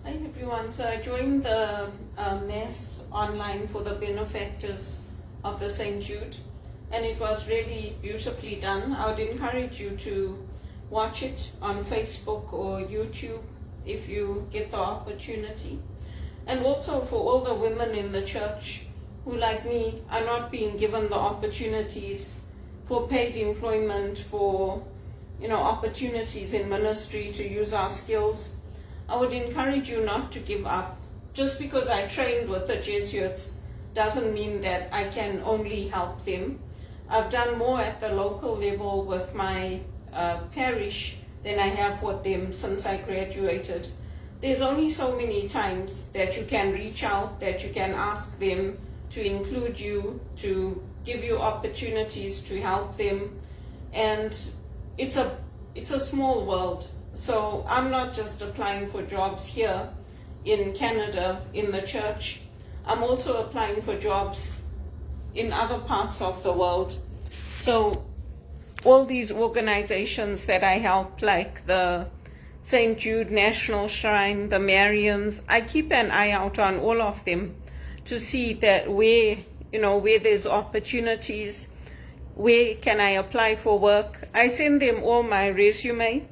Hi everyone. So I joined the Mass online for the benefactors of the St. Jude, and it was really beautifully done. I would encourage you to watch it on Facebook or YouTube if you get the opportunity. And also for all the women in the church who, like me, are not being given the opportunities for paid employment, for opportunities in ministry to use our skills. I would encourage you not to give up. Just because I trained with the Jesuits doesn't mean that I can only help them. I've done more at the local level with my parish than I have with them since I graduated. There's only so many times that you can reach out, that you can ask them to include you, to give you opportunities to help them. And it's a small world. So I'm not just applying for jobs here in Canada in the church. I'm also applying for jobs in other parts of the world. So all these organizations that I help, like the St. Jude National Shrine, the Marians, I keep an eye out on all of them to see that where there's opportunities, where can I apply for work. I send them all my resume.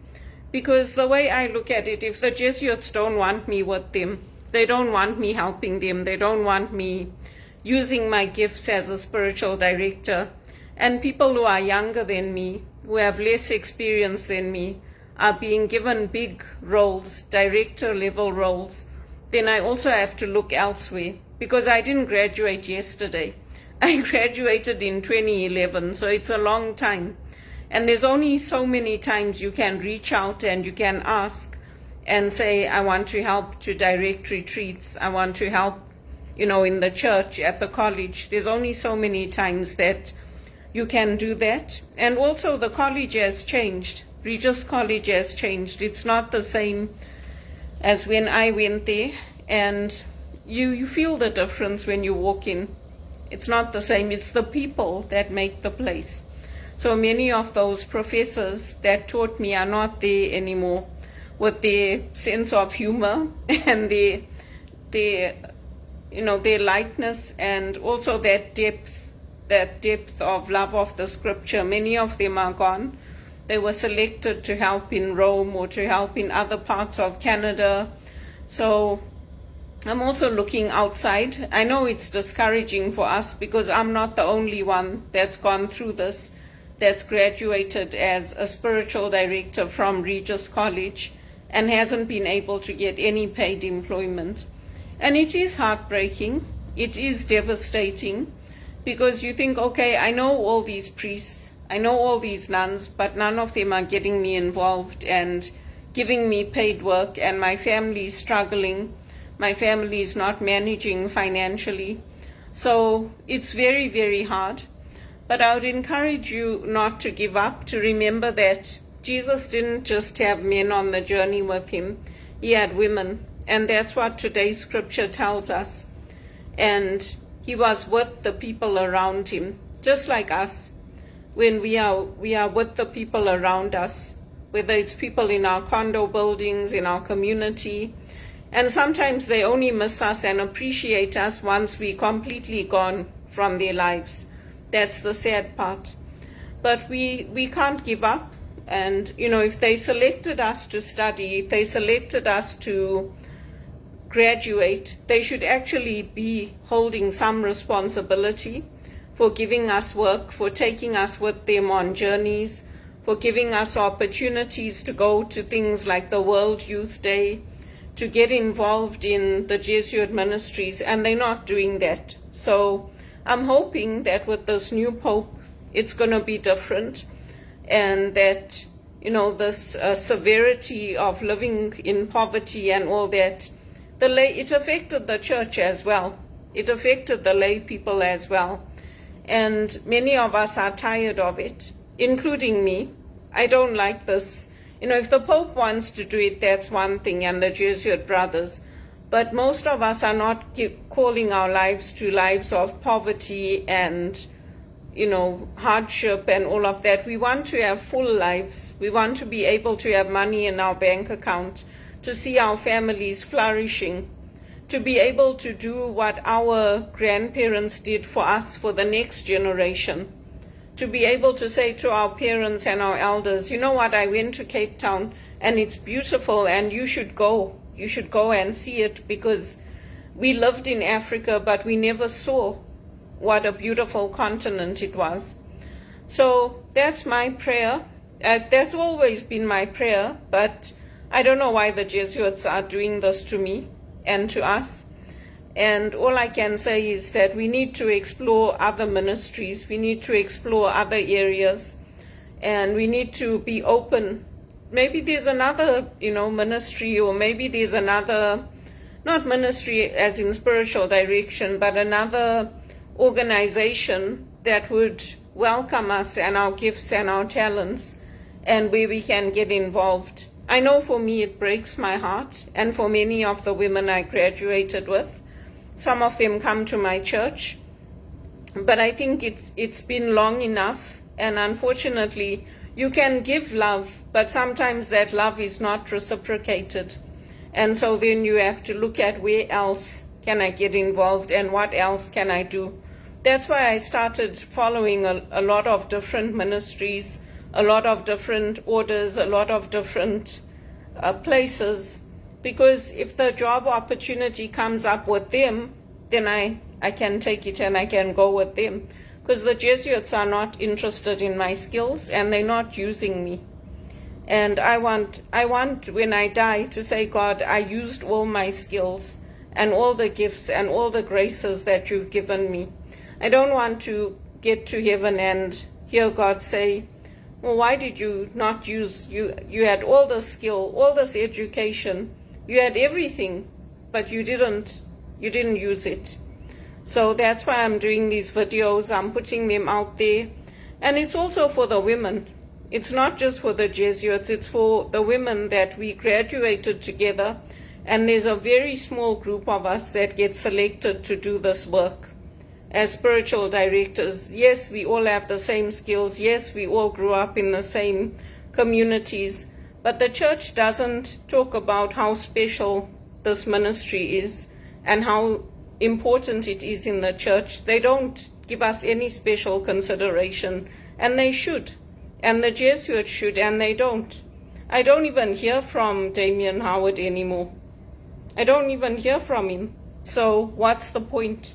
Because the way I look at it, if the Jesuits don't want me with them, they don't want me helping them, they don't want me using my gifts as a spiritual director, and people who are younger than me, who have less experience than me, are being given big roles, director level roles, then I also have to look elsewhere. Because I didn't graduate yesterday. I graduated in 2011, so it's a long time. And there's only so many times you can reach out and you can ask and say, I want to help to direct retreats. I want to help, in the church, at the college. There's only so many times that you can do that. And also the college has changed. Regis College has changed. It's not the same as when I went there. And you feel the difference when you walk in. It's not the same. It's the people that make the place. So many of those professors that taught me are not there anymore with their sense of humor and their lightness, and also that depth of love of the scripture. Many of them are gone. They were selected to help in Rome or to help in other parts of Canada. So I'm also looking outside. I know it's discouraging for us because I'm not the only one that's gone through this, that's graduated as a spiritual director from Regis College and hasn't been able to get any paid employment. And it is heartbreaking. It is devastating because you think, okay, I know all these priests, I know all these nuns, but none of them are getting me involved and giving me paid work, and my family is struggling. My family is not managing financially. So it's very, very hard. But I would encourage you not to give up, to remember that Jesus didn't just have men on the journey with him. He had women. And that's what today's scripture tells us. And he was with the people around him, just like us. When we are with the people around us, whether it's people in our condo buildings, in our community. And sometimes they only miss us and appreciate us once we're completely gone from their lives. That's the sad part. But we can't give up. And, if they selected us to study, if they selected us to graduate, they should actually be holding some responsibility for giving us work, for taking us with them on journeys, for giving us opportunities to go to things like the World Youth Day, to get involved in the Jesuit ministries, and they're not doing that. So I'm hoping that with this new Pope, it's going to be different, and that, this severity of living in poverty and all that, it affected the church as well. It affected the lay people as well. And many of us are tired of it, including me. I don't like this. If the Pope wants to do it, that's one thing, and the Jesuit brothers. But most of us are not calling our lives to lives of poverty and, hardship and all of that. We want to have full lives. We want to be able to have money in our bank account, to see our families flourishing, to be able to do what our grandparents did for us, for the next generation, to be able to say to our parents and our elders, you know what, I went to Cape Town and it's beautiful and you should go and see it, because we lived in Africa but we never saw what a beautiful continent it was. So that's my prayer. That's always been my prayer, but I don't know why the Jesuits are doing this to me and to us. And all I can say is that we need to explore other ministries, we need to explore other areas, and we need to be open. Maybe there's another, ministry, or maybe there's another, not ministry as in spiritual direction, but another organization that would welcome us and our gifts and our talents, and where we can get involved. I know for me it breaks my heart, and for many of the women I graduated with. Some of them come to my church, but I think it's been long enough, and unfortunately you can give love, but sometimes that love is not reciprocated, and so then you have to look at where else can I get involved and what else can I do. That's why I started following a lot of different ministries, a lot of different orders, a lot of different places, because if the job opportunity comes up with them, then I can take it and I can go with them, because the Jesuits are not interested in my skills and they're not using me. And I want when I die to say, God, I used all my skills and all the gifts and all the graces that you've given me. I don't want to get to heaven and hear God say, well, why did you not use, you had all the skill, all this education, you had everything, but you didn't use it. So that's why I'm doing these videos, I'm putting them out there. And it's also for the women. It's not just for the Jesuits, it's for the women that we graduated together, and there's a very small group of us that get selected to do this work as spiritual directors. Yes, we all have the same skills. Yes, we all grew up in the same communities, but the church doesn't talk about how special this ministry is and how important it is in the church. They don't give us any special consideration, and they should, and the Jesuits should, and they don't. I don't even hear from Damien Howard anymore. I don't even hear from him. So what's the point?